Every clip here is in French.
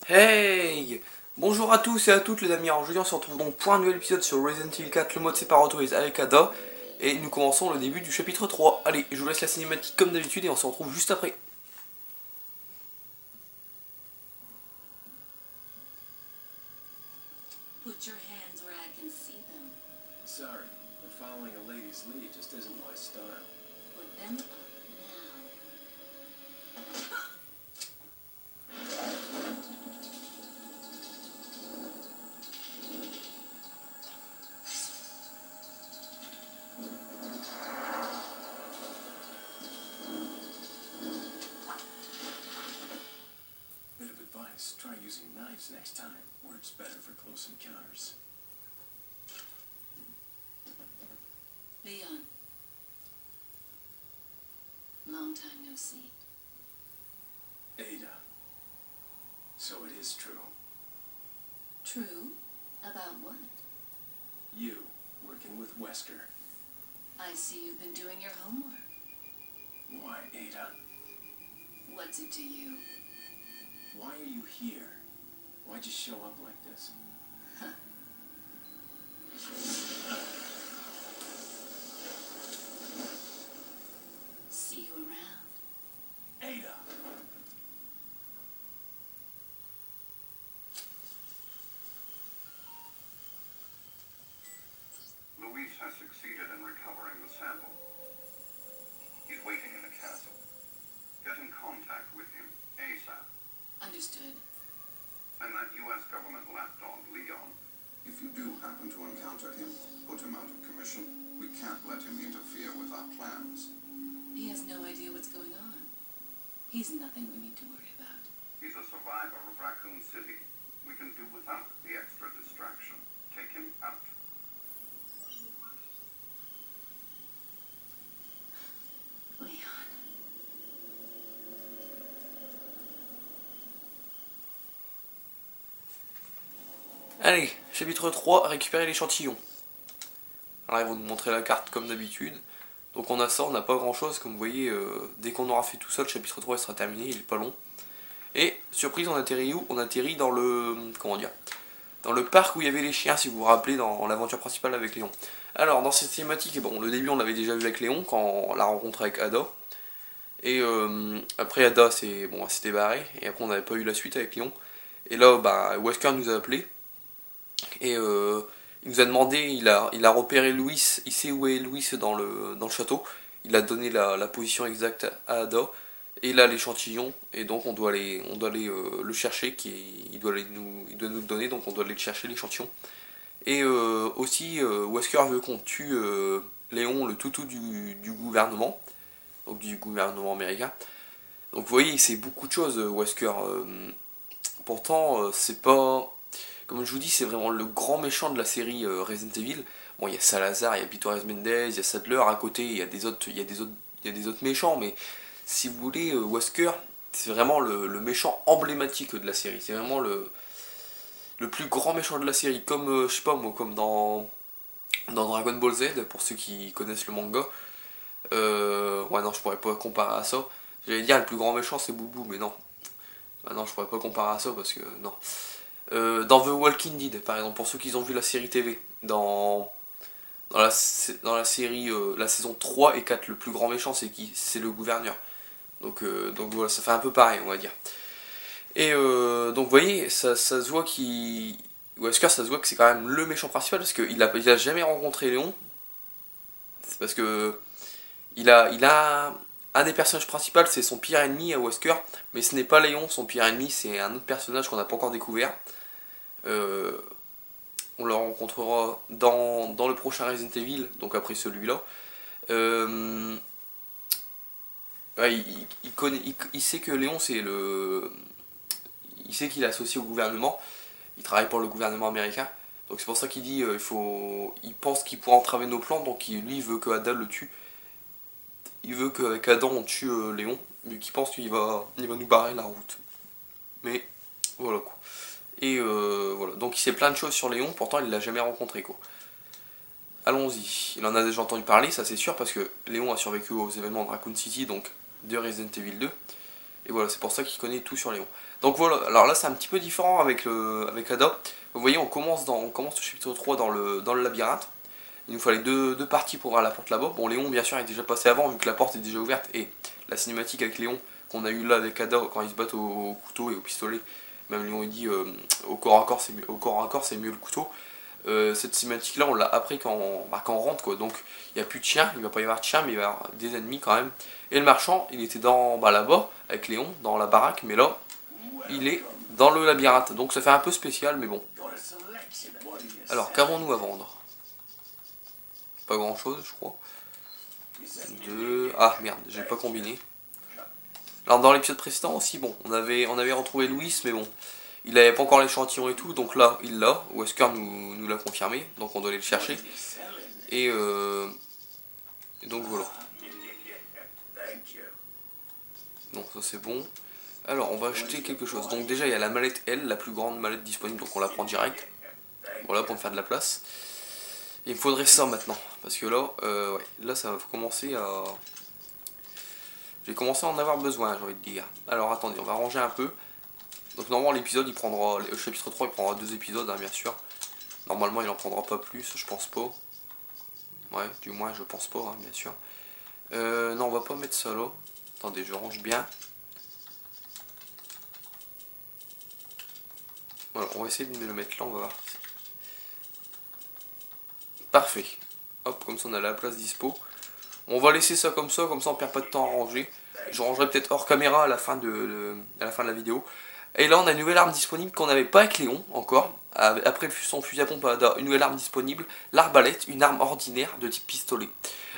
Hey! Bonjour à tous et à toutes les amis, alors aujourd'hui on se retrouve donc pour un nouvel épisode sur Resident Evil 4, le mode Separatories avec Ada. Et nous commençons le début du chapitre 3. Allez, je vous laisse la cinématique comme d'habitude et on se retrouve juste après. Put your hands where I can see them. Sorry, but following a lady's lead just isn't my style. Put them up now. Bit of advice, try using knives next time. Works better for close encounters. Leon. Long time no see. Ada. So it is true. True? About what? You, working with Wesker. I see you've been doing your homework. Why, Ada? What's it to you? Why are you here? Why'd you show up like this? See you around. Ada! Luis has succeeded in recovering the sample. He's waiting in the castle. Get in contact with him, ASAP. Understood. And that U.S. government lapdog, Leon. If you do happen to encounter him, put him out of commission. We can't let him interfere with our plans. He has no idea what's going on. He's nothing we need to worry about. He's a survivor of Raccoon City. We can do without the extra distraction. Take him out. Leon. Allez, chapitre 3, récupérer l'échantillon. Alors ils vont nous montrer la carte comme d'habitude. Donc on a ça, on n'a pas grand chose, comme vous voyez, dès qu'on aura fait tout ça, le chapitre 3 il sera terminé, il est pas long. Et surprise, on atterrit où? On atterrit dans le... comment dire? Dans le parc où il y avait les chiens, si vous vous rappelez, dans l'aventure principale avec Léon. Alors, dans cette cinématique, bon, le début on l'avait déjà vu avec Léon, quand on l'a rencontré avec Ada. Et après Ada, bon, elle s'était barrée, et après on n'avait pas eu la suite avec Léon. Et là, bah, Wesker nous a appelé, et il nous a demandé, il a repéré Louis, il sait où est Louis dans le château. Il a donné la position exacte à Ada. Et là l'échantillon, et donc on doit aller le chercher, il doit nous le donner, donc on doit aller le chercher l'échantillon. Et aussi Wesker veut qu'on tue Léon, le toutou du gouvernement, donc du gouvernement américain. Donc vous voyez, c'est beaucoup de choses Wesker. Pourtant c'est pas, comme je vous dis, c'est vraiment le grand méchant de la série Resident Evil. Bon, il y a Salazar, il y a Pito Mendez, il y a Sadler à côté, il y a des autres méchants, mais si vous voulez, Wesker, c'est vraiment le méchant emblématique de la série. C'est vraiment le plus grand méchant de la série. Comme, je sais pas moi, comme dans Dragon Ball Z, pour ceux qui connaissent le manga. Ouais, non, je pourrais pas comparer à ça. J'allais dire, le plus grand méchant, c'est Boubou, mais non. Ah non, je pourrais pas comparer à ça, parce que, non. Dans The Walking Dead, par exemple, pour ceux qui ont vu la série TV, dans la série, la saison 3 et 4, le plus grand méchant, c'est qui? C'est le gouverneur. Donc voilà, ça fait un peu pareil, on va dire. Et donc vous voyez, ça se voit Wesker, ça se voit que c'est quand même le méchant principal, parce qu'il a jamais rencontré Léon. C'est parce que il a un des personnages principaux, c'est son pire ennemi à Wesker, mais ce n'est pas Léon, son pire ennemi, c'est un autre personnage qu'on n'a pas encore découvert. On le rencontrera dans le prochain Resident Evil, donc après celui-là. Ouais, il sait que Léon c'est il sait qu'il est associé au gouvernement, il travaille pour le gouvernement américain, donc c'est pour ça qu'il dit il pense qu'il pourra entraver nos plans, donc lui il veut que Ada le tue, il veut qu'avec Adam on tue Léon, mais qu'il pense qu'il va nous barrer la route. Mais voilà quoi. Et voilà, donc il sait plein de choses sur Léon, pourtant il l'a jamais rencontré quoi. Allons-y, il en a déjà entendu parler, ça c'est sûr, parce que Léon a survécu aux événements de Raccoon City, donc de Resident Evil 2. Et voilà, c'est pour ça qu'il connaît tout sur Léon. Donc voilà, alors là c'est un petit peu différent avec Ada. Vous voyez, on commence le chapitre 3 dans le labyrinthe. Il nous fallait deux parties pour ouvrir la porte là-bas. Bon, Léon, bien sûr, est déjà passé avant, vu que la porte est déjà ouverte. Et la cinématique avec Léon, qu'on a eu là avec Ada, quand ils se battent au couteau et au pistolet, même Léon il dit au corps à corps c'est mieux le couteau. Cette cinématique là on l'a appris quand on rentre quoi, donc il n'y a plus de chien, il va pas y avoir de chien mais il va y avoir des ennemis quand même. Et le marchand il était là-bas avec Léon dans la baraque, mais là il est dans le labyrinthe, donc ça fait un peu spécial mais bon. Alors qu'avons-nous à vendre? Pas grand chose je crois. Ah merde, j'ai pas combiné. Alors dans l'épisode précédent aussi, bon, on avait retrouvé Louis, mais bon, il avait pas encore l'échantillon et tout, donc là, il l'a, Wesker nous l'a confirmé, donc on doit aller le chercher. Et donc voilà. Donc ça c'est bon. Alors on va acheter quelque chose. Donc déjà il y a la mallette L, la plus grande mallette disponible, donc on la prend direct. Voilà, pour me faire de la place. Et il me faudrait ça maintenant, parce que là, ouais, là ça va commencer à... J'ai commencé à en avoir besoin, j'ai envie de dire. Alors attendez, on va ranger un peu. Donc normalement l'épisode il prendra, le chapitre 3 il prendra 2 épisodes hein, bien sûr. Normalement il en prendra pas plus, je pense pas. Ouais, du moins je pense pas, hein, bien sûr. Non, on va pas mettre ça là. Attendez, je range bien. Voilà, on va essayer de le mettre là, on va voir. Parfait. Hop, comme ça on a la place dispo. On va laisser ça comme ça on perd pas de temps à ranger. Je rangerai peut-être hors caméra à la fin de la vidéo. Et là on a une nouvelle arme disponible qu'on n'avait pas avec Léon encore. Après son fusil à pompe Ada, une nouvelle arme disponible, l'arbalète, une arme ordinaire de type pistolet.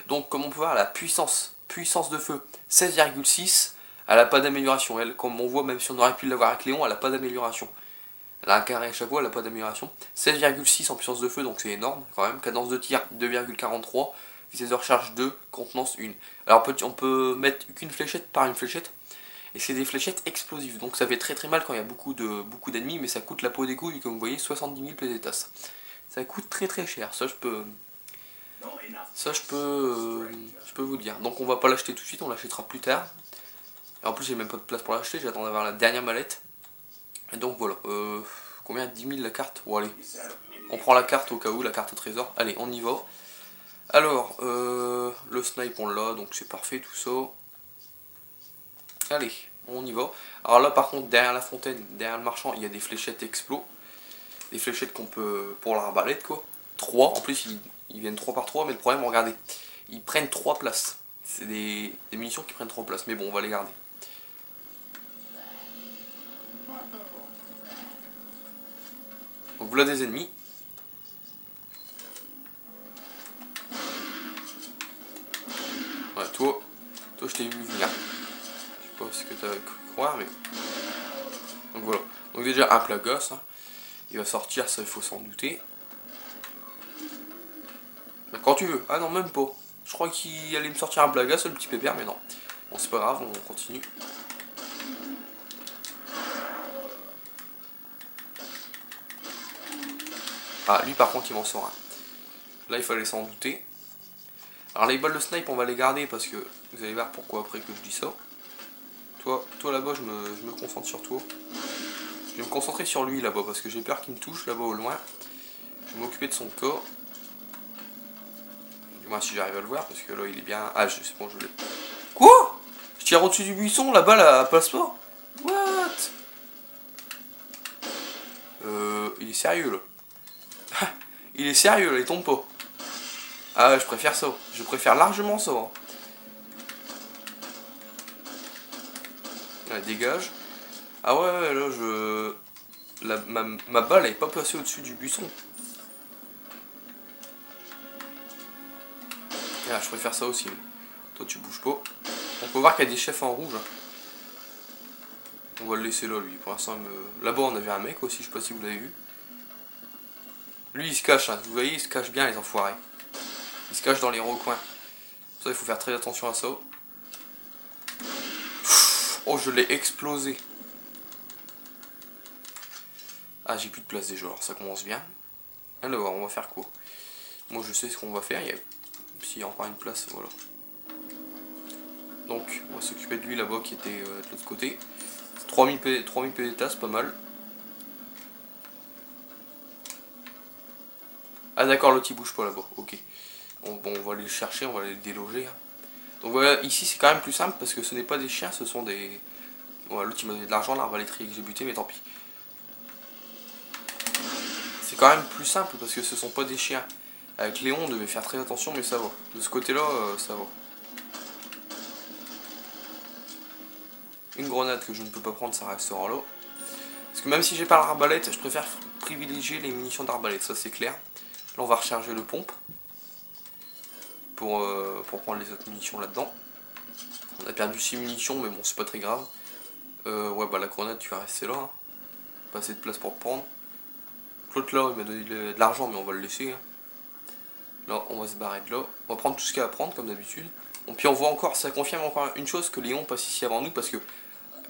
Donc comme on peut voir la puissance de feu 16,6, elle n'a pas d'amélioration. Elle, comme on voit, même si on aurait pu l'avoir avec Léon, elle n'a pas d'amélioration. Elle a un carré à chaque fois, elle n'a pas d'amélioration. 16,6 en puissance de feu, donc c'est énorme quand même. Cadence de tir 2,43. Vitesse de recharge 2, contenance 1. Alors on peut mettre qu'une fléchette par une fléchette. Et c'est des fléchettes explosives. Donc ça fait très très mal quand il y a beaucoup d'ennemis. Mais ça coûte la peau des couilles, comme vous voyez, 70 000 pesetas. Ça coûte très très cher. Ça je peux vous le dire. Donc on va pas l'acheter tout de suite, on l'achètera plus tard. Et en plus j'ai même pas de place pour l'acheter, j'attends d'avoir la dernière mallette. Et donc voilà. Combien? 10 000 la carte? Bon allez. On prend la carte au cas où, la carte au trésor. Allez, on y va. Alors, le snipe on l'a, donc c'est parfait tout ça. Allez, on y va. Alors là par contre, derrière la fontaine, derrière le marchand, il y a des fléchettes explos. Des fléchettes qu'on peut, pour l'arbalète quoi. 3, en plus ils viennent 3 par 3, mais le problème, regardez, ils prennent 3 places. C'est des munitions qui prennent 3 places, mais bon, on va les garder. Donc voilà des ennemis. Ouais, toi je t'ai vu venir. Je sais pas ce que tu as cru croire, mais... Donc voilà. Donc déjà un Plagas, hein. Il va sortir, ça il faut s'en douter. Mais quand tu veux. Ah non, même pas. Je crois qu'il allait me sortir un Plagas, le petit pépère, mais non. Bon, c'est pas grave, on continue. Ah, lui par contre il m'en sort un. Là il fallait s'en douter. Alors les balles de snipe on va les garder parce que vous allez voir pourquoi après que je dis ça. Toi là-bas je me concentre sur toi. Je vais me concentrer sur lui là-bas parce que j'ai peur qu'il me touche là-bas au loin. Je vais m'occuper de son corps. Du moins si j'arrive à le voir parce que là il est bien... Ah c'est bon je l'ai. Quoi? Je tire au-dessus du buisson, la balle elle passe pas? What? Il est sérieux là. Il est sérieux là, il tombe pas. Ah ouais, je préfère ça. Je préfère largement ça. Hein. Ouais, dégage. Ah ouais, là je... ma balle elle est pas passée au-dessus du buisson. Ah, je préfère ça aussi. Toi tu bouges pas. On peut voir qu'il y a des chefs en rouge. On va le laisser là lui. Pour l'instant, là-bas on avait un mec aussi, je sais pas si vous l'avez vu. Lui il se cache, hein. Vous voyez, il se cache bien les enfoirés. Il se cache dans les recoins. Ça il faut faire très attention à ça. Oh je l'ai explosé. Ah j'ai plus de place déjà, alors ça commence bien. Alors on va faire quoi? Moi je sais ce qu'on va faire, s'il y a encore une place, voilà. Donc on va s'occuper de lui là-bas qui était de l'autre côté. 3000 PDTA, c'est pas mal. Ah d'accord, l'autre il bouge pas là-bas, ok. Bon, on va aller le chercher, on va aller le déloger. Hein. Donc voilà, ici c'est quand même plus simple parce que ce n'est pas des chiens, ce sont des... Bon, l'autre il m'a donné de l'argent, l'arbalétrier que j'ai buté, mais tant pis. C'est quand même plus simple parce que ce sont pas des chiens. Avec Léon on devait faire très attention, mais ça va. De ce côté-là, ça va. Une grenade que je ne peux pas prendre, ça restera là. Parce que même si j'ai pas l'arbalète, je préfère privilégier les munitions d'arbalète, ça c'est clair. Là on va recharger le pompe. Pour prendre les autres munitions là-dedans. On a perdu 6 munitions, mais bon, c'est pas très grave. Ouais, bah la grenade, tu vas rester là. Hein. Pas assez de place pour te prendre. L'autre là, il m'a donné de l'argent, mais on va le laisser. Hein. Là, on va se barrer de là. On va prendre tout ce qu'il y a à prendre, comme d'habitude. Bon, puis on voit encore, ça confirme encore une chose, que Léon passe ici avant nous, parce que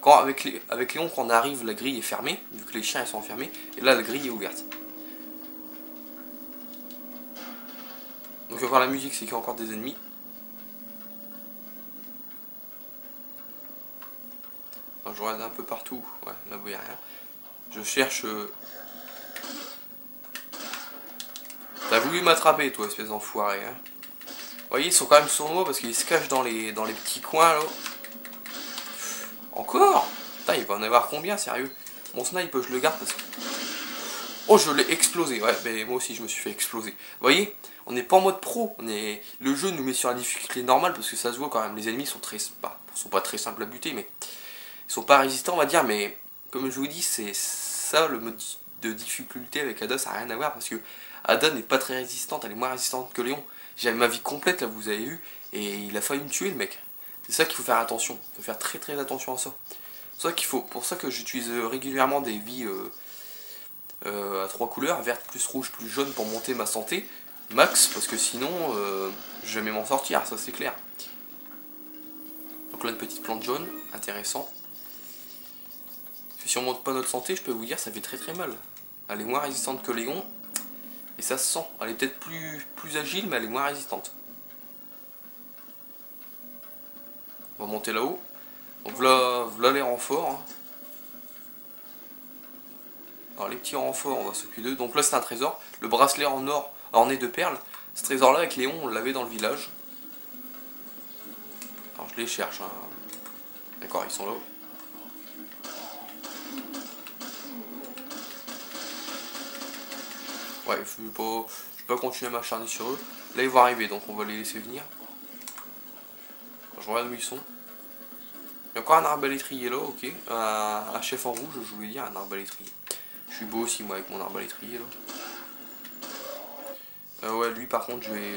avec Léon, quand on arrive, la grille est fermée, vu que les chiens ils sont enfermés, et là, la grille est ouverte. Donc encore la musique, c'est qu'il y a encore des ennemis. Alors, je regarde un peu partout. Ouais, là-bas, il n'y a rien. Je cherche... T'as voulu m'attraper, toi, espèce d'enfoiré. Hein. Vous voyez, ils sont quand même sournois parce qu'ils se cachent dans les petits coins, là. Encore? Putain, il va en avoir combien, sérieux? Mon snipe, je le garde parce que... Oh, je l'ai explosé. Ouais, mais moi aussi, je me suis fait exploser. Vous voyez, on n'est pas en mode pro. Le jeu nous met sur la difficulté normale parce que ça se voit quand même. Les ennemis sont sont pas très simples à buter, mais ils sont pas résistants, on va dire. Mais comme je vous dis, c'est ça le mode de difficulté avec Ada, ça n'a rien à voir parce que Ada n'est pas très résistante. Elle est moins résistante que Léon. J'avais ma vie complète, là, vous avez vu, et il a failli me tuer, le mec. C'est ça qu'il faut faire attention. Il faut faire très très attention à ça. Pour ça que j'utilise régulièrement des vies à 3 couleurs, verte plus rouge plus jaune pour monter ma santé max, parce que sinon je vais jamais m'en sortir, ça c'est clair. Donc là une petite plante jaune, intéressant. Parce que si on monte pas notre santé, je peux vous dire ça fait très très mal. Elle est moins résistante que Léon, et ça se sent. Elle est peut-être plus agile, mais elle est moins résistante. On va monter là-haut. Donc voilà les renforts. Hein. Alors les petits renforts, on va s'occuper d'eux. Donc là c'est un trésor. Le bracelet en or orné de perles. Ce trésor là avec Léon, on l'avait dans le village. Alors je les cherche. Hein. D'accord, ils sont là. Ouais, je vais pas continuer à m'acharner sur eux. Là ils vont arriver, donc on va les laisser venir. Alors, je regarde où ils sont. Il y a encore un arbalétrier là, ok. Un chef en rouge, je voulais dire, un arbalétrier. Je suis beau aussi moi avec mon arbalétrier là. Ouais, lui par contre je vais...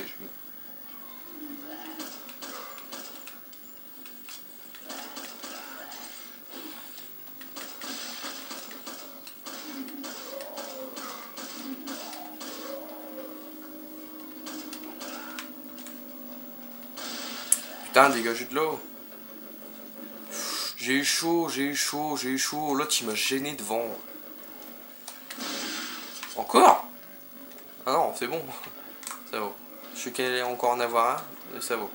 Putain, dégagez de là. J'ai eu chaud, j'ai eu chaud, j'ai eu chaud. L'autre il m'a gêné devant. Encore? Ah non, c'est bon. Ça vaut. Je sais qu'il allait encore en avoir un, mais ça vaut.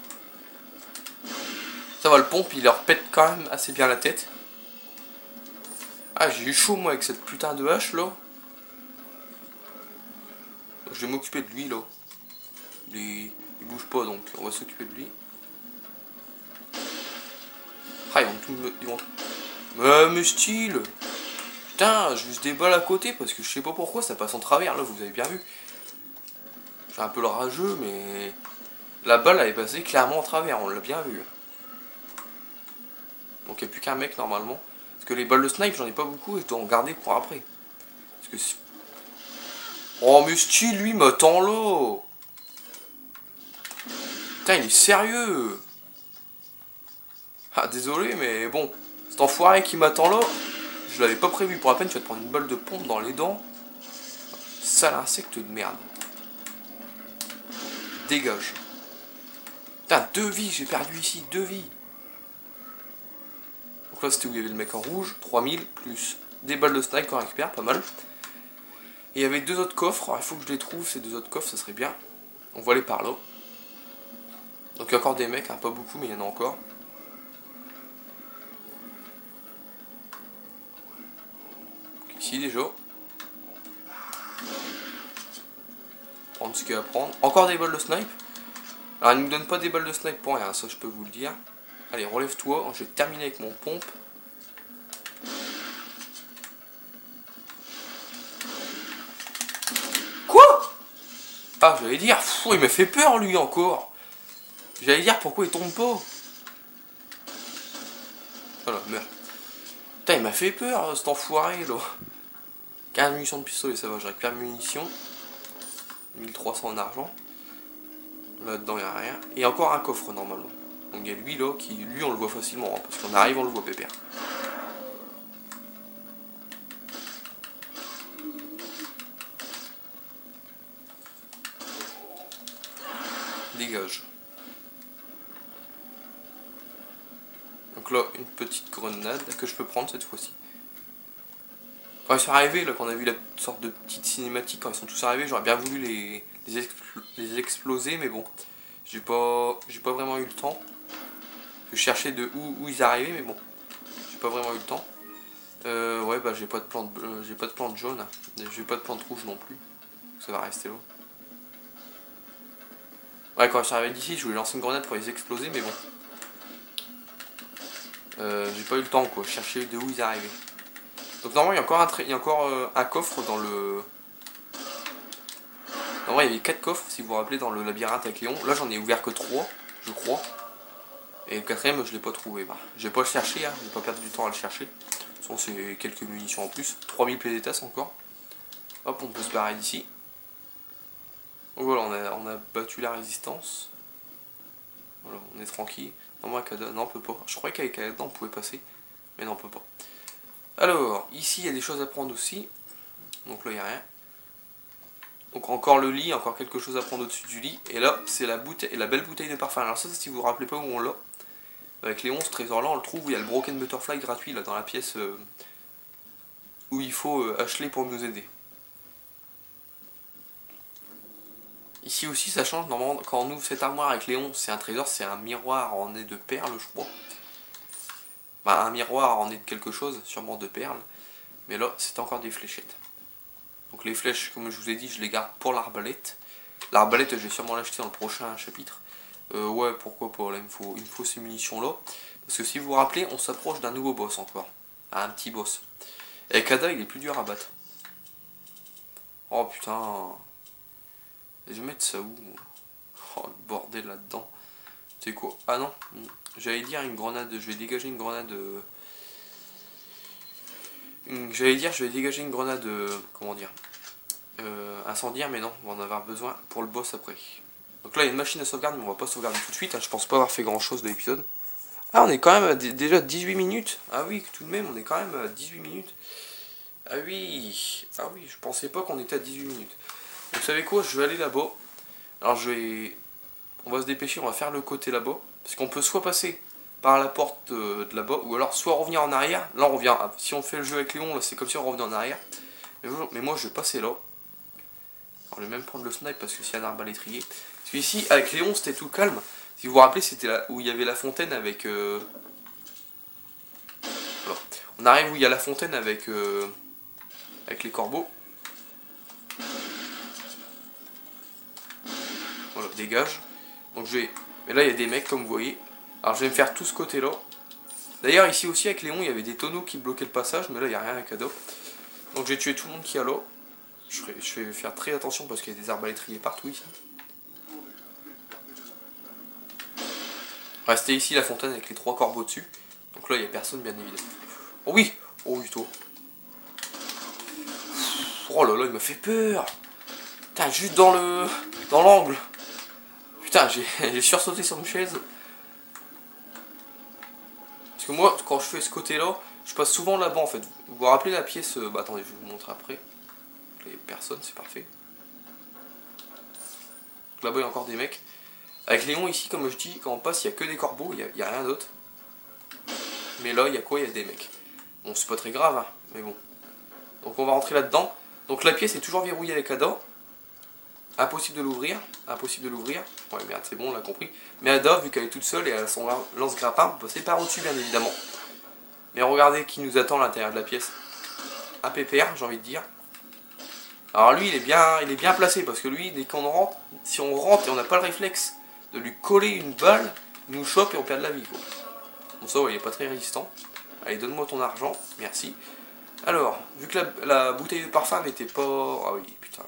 Ça va, le pompe il leur pète quand même assez bien la tête. Ah, j'ai eu chaud moi avec cette putain de hache là. Donc, je vais m'occuper de lui là. Il bouge pas donc on va s'occuper de lui. Ah, ils vont mais style. Putain, juste des balles à côté parce que je sais pas pourquoi ça passe en travers là, vous avez bien vu. J'ai un peu le rageux, mais la balle elle est passée clairement en travers, on l'a bien vu. Donc il n'y a plus qu'un mec normalement. Parce que les balles de snipe, j'en ai pas beaucoup et je dois en garder pour après. Parce que si... Oh mais style, lui m'attend là. Putain, il est sérieux. Ah désolé, mais bon, cet enfoiré qui m'attend là, je l'avais pas prévu. Pour la peine, tu vas te prendre une balle de pompe dans les dents. Sale insecte de merde. Dégage. Putain, 2 vies, j'ai perdu ici, 2 vies. Donc là, c'était où il y avait le mec en rouge, 3000, plus des balles de snipe qu'on récupère, pas mal. Et il y avait 2 autres coffres, alors il faut que je les trouve, ces 2 autres coffres, ça serait bien. On va aller par là. Donc il y a encore des mecs, hein, pas beaucoup, mais il y en a encore. ici déjà. Prendre ce qu'il y a à prendre. Encore des balles de snipe. Alors il ne nous donne pas des balles de snipe pour rien, ça je peux vous le dire. Allez, relève-toi, je vais terminer avec mon pompe. Quoi? Ah, j'allais dire, il m'a fait peur lui encore. J'allais dire pourquoi il tombe pas. Voilà, meurs. Putain, il m'a fait peur cet enfoiré là. 15 munitions de pistolet, ça va, je récupère mes munitions. 1300 en argent. Là-dedans, il n'y a rien. Et encore un coffre normalement. Donc il y a lui là, qui lui on le voit facilement, hein, parce qu'on arrive, on le voit pépère. Dégage. Donc là, une petite grenade que je peux prendre cette fois-ci. Quand ils sont arrivés, là, quand on a vu la sorte de petite cinématique, quand ils sont tous arrivés, j'aurais bien voulu les exploser, mais bon, j'ai pas vraiment eu le temps. Je cherchais de où ils arrivaient, mais bon, j'ai pas vraiment eu le temps. Ouais, bah j'ai pas de plante jaune, hein. J'ai pas de plante rouge non plus. Ça va rester là. Ouais, quand je suis arrivé d'ici, je voulais lancer une grenade pour les exploser, mais bon. J'ai pas eu le temps, quoi. Je cherchais de où ils arrivaient. Donc normalement, il y a encore un coffre dans le... Normalement, il y avait 4 coffres, si vous vous rappelez, dans le labyrinthe avec Léon. Là, j'en ai ouvert que 3, je crois. Et le 4ème, je l'ai pas trouvé. Bah, je vais pas le chercher, hein. Je vais pas perdre du temps à le chercher. De toute façon, c'est quelques munitions en plus. 3000 pesetas encore. Hop, on peut se barrer d'ici. Donc voilà, on a battu la résistance. Voilà, on est tranquille. Normalement, avec Ada, non, on peut pas. Je croyais qu'avec Ada, on pouvait passer. Mais non, on peut pas. Alors, ici, il y a des choses à prendre aussi. Donc là, il n'y a rien. Donc encore le lit, encore quelque chose à prendre au-dessus du lit. Et là, c'est la belle bouteille de parfum. Alors ça, si vous vous rappelez pas où on l'a, avec les 11 trésors là, on le trouve où il y a le Broken Butterfly gratuit, là, dans la pièce où il faut Ashley pour nous aider. Ici aussi, ça change. Normalement, quand on ouvre cette armoire avec Léon, c'est un trésor, c'est un miroir en nez de perles, je crois. Bah, un miroir en nez de quelque chose, sûrement de perles. Mais là, c'est encore des fléchettes. Donc les flèches, comme je vous ai dit, je les garde pour l'arbalète. L'arbalète, je vais sûrement l'acheter dans le prochain chapitre. Ouais, pourquoi pas, là, il me faut ces munitions-là. Parce que si vous vous rappelez, on s'approche d'un nouveau boss encore. Un petit boss. Et Kada, il est plus dur à battre. Oh putain. Je vais mettre ça où? Oh, le bordel là-dedans. C'est quoi? Ah non, j'allais dire une grenade, je vais dégager une grenade... J'allais dire, je vais dégager une grenade, comment dire, incendiaire, mais non, on va en avoir besoin pour le boss après. Donc là, il y a une machine à sauvegarde, mais on va pas sauvegarder tout de suite, hein, je pense pas avoir fait grand chose de l'épisode. Ah, on est quand même à déjà 18 minutes. Ah oui, tout de même, on est quand même à 18 minutes. Ah oui, je pensais pas qu'on était à 18 minutes. Donc, vous savez quoi, je vais aller là-bas. Alors, on va se dépêcher, on va faire le côté là-bas. Parce qu'on peut soit passer par la porte de là-bas, ou alors soit revenir en arrière. Là, on revient. Si on fait le jeu avec Léon, c'est comme si on revenait en arrière. Mais moi, je vais passer là. Alors, je vais même prendre le snipe parce que s'il y a un arbalétrier. Parce qu'ici, avec Léon, c'était tout calme. Si vous vous rappelez, c'était là où il y avait la fontaine avec... Voilà. On arrive où il y a la fontaine avec les corbeaux. Voilà, dégage. Donc je vais... Mais là, il y a des mecs, comme vous voyez. Alors, je vais me faire tout ce côté-là. D'ailleurs, ici aussi, avec Léon, il y avait des tonneaux qui bloquaient le passage. Mais là, il n'y a rien avec Ada. Donc, je vais tuer tout le monde qui est là. Je vais faire très attention parce qu'il y a des arbalétriers partout ici. Restez ici la fontaine avec les 3 corbeaux dessus. Donc là il n'y a personne bien évidemment. Oh oui. Oh oui toi. Oh là là il m'a fait peur. Putain juste dans l'angle. Putain j'ai sursauté sur une chaise. Parce que moi quand je fais ce côté là, je passe souvent là-bas en fait. Vous vous rappelez la pièce bah attendez je vais vous montrer après. Il n'y a personne c'est parfait. Là-bas il y a encore des mecs. Avec Léon ici, comme je dis, quand on passe, il n'y a que des corbeaux, il n'y a rien d'autre. Mais là, il y a quoi? Il y a des mecs. Bon, c'est pas très grave, hein, mais bon. Donc on va rentrer là-dedans. Donc la pièce est toujours verrouillée avec Ada. Impossible de l'ouvrir. Impossible de l'ouvrir. Ouais, merde, c'est bon, on l'a compris. Mais Ada, vu qu'elle est toute seule et elle a son lance-grappin, on peut passer par au-dessus, bien évidemment. Mais regardez qui nous attend à l'intérieur de la pièce. un pépère, j'ai envie de dire. Alors lui, il est bien placé, parce que lui, dès qu'on rentre, si on rentre et on n'a pas le réflexe de lui coller une balle, il nous chope et on perd de la vie, quoi. Bon, ça, ouais, il est pas très résistant. Allez, donne-moi ton argent, merci. Alors, vu que la bouteille de parfum n'était pas... Ah oui, putain.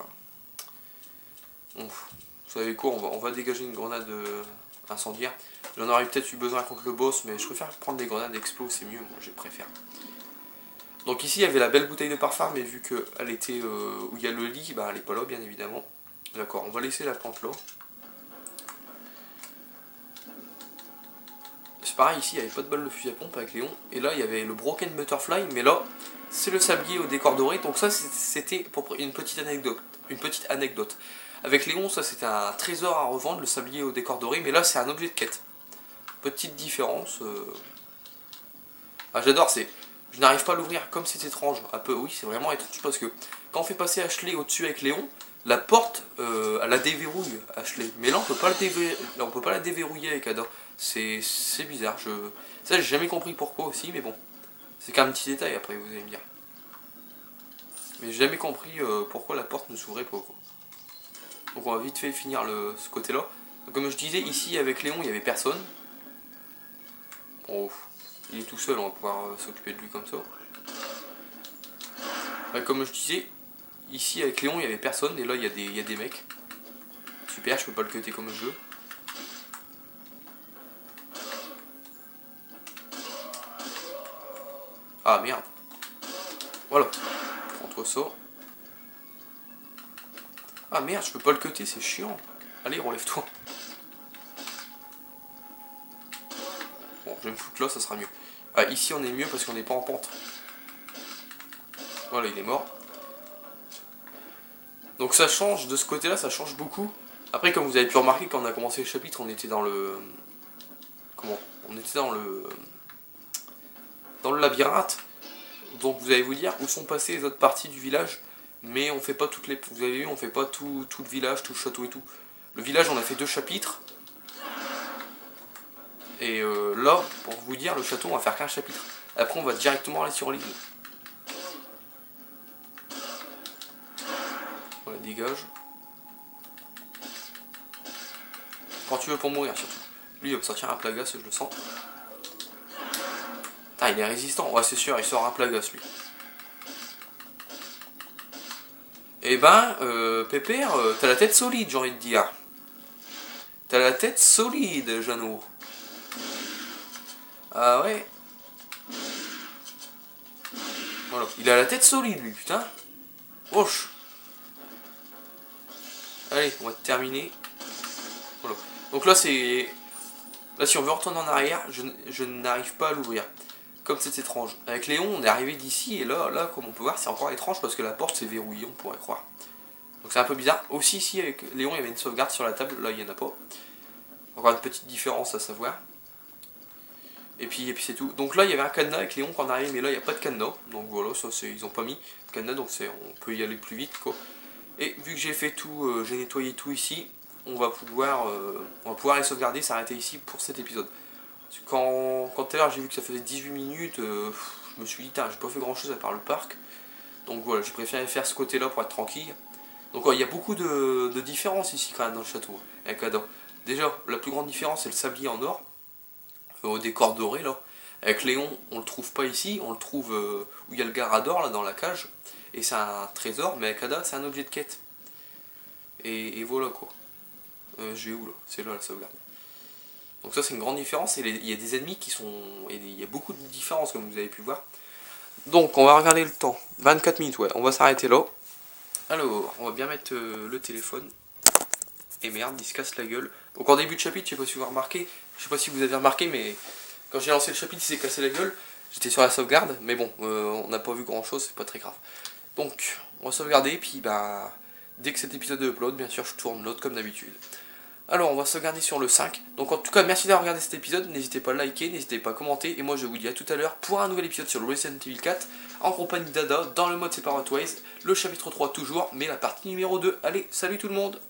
Bon, vous savez quoi, on va dégager une grenade incendiaire. J'en aurais peut-être eu besoin contre le boss, mais je préfère prendre des grenades explos, c'est mieux, moi je préfère. Donc ici, il y avait la belle bouteille de parfum, mais vu qu'elle était où il y a le lit, bah, elle n'est pas là, bien évidemment. D'accord, on va laisser la plante là. C'est pareil, ici, il n'y avait pas de balle de fusil à pompe avec Léon. Et là, il y avait le Broken Butterfly, mais là, c'est le sablier au décor doré. Donc ça, c'était pour une petite anecdote. Avec Léon, ça, c'était un trésor à revendre, le sablier au décor doré. Mais là, c'est un objet de quête. Petite différence. Ah, j'adore, je n'arrive pas à l'ouvrir comme c'est étrange. Un peu, oui, c'est vraiment étrange parce que quand on fait passer Ashley au-dessus avec Léon, la porte, elle la déverrouille, Ashley. Mais là, on peut pas la déverrouiller avec Ada. C'est bizarre. Ça, j'ai jamais compris pourquoi aussi, mais bon. C'est qu'un petit détail après, vous allez me dire. Mais j'ai jamais compris pourquoi la porte ne s'ouvrait pas, quoi. Donc on va vite fait finir ce côté-là. Donc comme je disais, ici avec Léon, il n'y avait personne. Bon, il est tout seul, on va pouvoir s'occuper de lui comme ça. Ouais, comme je disais, ici avec Léon, il n'y avait personne, et là, il y a des mecs. Super, je peux pas le cutter comme je veux. Ah merde. Voilà. Contre ça. Ah merde, je peux pas le cutter, c'est chiant. Allez, relève-toi. Bon, je vais me foutre là, ça sera mieux. Ah, ici on est mieux parce qu'on n'est pas en pente. Voilà, il est mort. Donc ça change, de ce côté-là, ça change beaucoup. Après, comme vous avez pu remarquer, quand on a commencé le chapitre, on était dans le... Comment? On était dans le labyrinthe. Donc vous allez vous dire où sont passées les autres parties du village. Mais on fait pas toutes les... Vous avez vu, on fait pas tout le village, tout le château et tout. Le village, on a fait 2 chapitres. Et là, pour vous dire, le château, on va faire qu'un chapitre. Après, on va directement aller sur l'île. Voilà, dégage. Quand tu veux pour mourir, surtout. Lui, il va me sortir un plagas, je le sens. Ah, il est résistant. Ouais, c'est sûr, il sort un plagas, lui. Eh ben, Pépère, t'as la tête solide, j'ai envie de dire. T'as la tête solide, Jeannot. Ah ouais. Voilà. Il a la tête solide, lui, putain. Wesh. Allez, on va terminer. Voilà. Donc là, c'est... Là, si on veut retourner en arrière, je n'arrive pas à l'ouvrir. Comme c'est étrange. Avec Léon, on est arrivé d'ici, et là, comme on peut voir, c'est encore étrange parce que la porte s'est verrouillée, on pourrait croire. Donc c'est un peu bizarre. Aussi, ici, avec Léon, il y avait une sauvegarde sur la table. Là, il n'y en a pas. Encore une petite différence à savoir. Et puis c'est tout. Donc là, il y avait un cadenas avec Léon quand on arrive, mais là, il n'y a pas de cadenas. Donc voilà, ça, ils n'ont pas mis de cadenas, donc on peut y aller plus vite, quoi. Et vu que j'ai fait tout, j'ai nettoyé tout ici, on va pouvoir les sauvegarder, s'arrêter ici pour cet épisode. Parce que quand tout à l'heure j'ai vu que ça faisait 18 minutes, je me suis dit, j'ai pas fait grand chose à part le parc. Donc voilà, j'ai préféré faire ce côté-là pour être tranquille. Donc il y a beaucoup de différences ici quand même dans le château, avec Ada. Déjà, la plus grande différence, c'est le sablier en or, au décor doré là. Avec Léon, on le trouve pas ici, on le trouve où il y a le Garador là dans la cage. Et c'est un trésor, mais avec Ada, c'est un objet de quête. Et voilà quoi. Je vais où là? C'est là la sauvegarde. Donc ça c'est une grande différence, et il y a des ennemis qui sont... Il y a beaucoup de différences comme vous avez pu voir. Donc on va regarder le temps. 24 minutes, ouais, on va s'arrêter là. Alors, on va bien mettre le téléphone. Et merde, il se casse la gueule. Donc en début de chapitre, je sais pas si vous avez remarqué, je sais pas si vous avez remarqué, mais quand j'ai lancé le chapitre, il s'est cassé la gueule. J'étais sur la sauvegarde, mais bon, on n'a pas vu grand chose, c'est pas très grave. Donc, on va sauvegarder, puis bah, dès que cet épisode est upload, bien sûr, je tourne l'autre comme d'habitude. Alors, on va sauvegarder sur le 5. Donc, en tout cas, merci d'avoir regardé cet épisode. N'hésitez pas à liker, n'hésitez pas à commenter. Et moi, je vous dis à tout à l'heure pour un nouvel épisode sur le Resident Evil 4, en compagnie d'Ada, dans le mode Separate Ways, le chapitre 3 toujours, mais la partie numéro 2. Allez, salut tout le monde!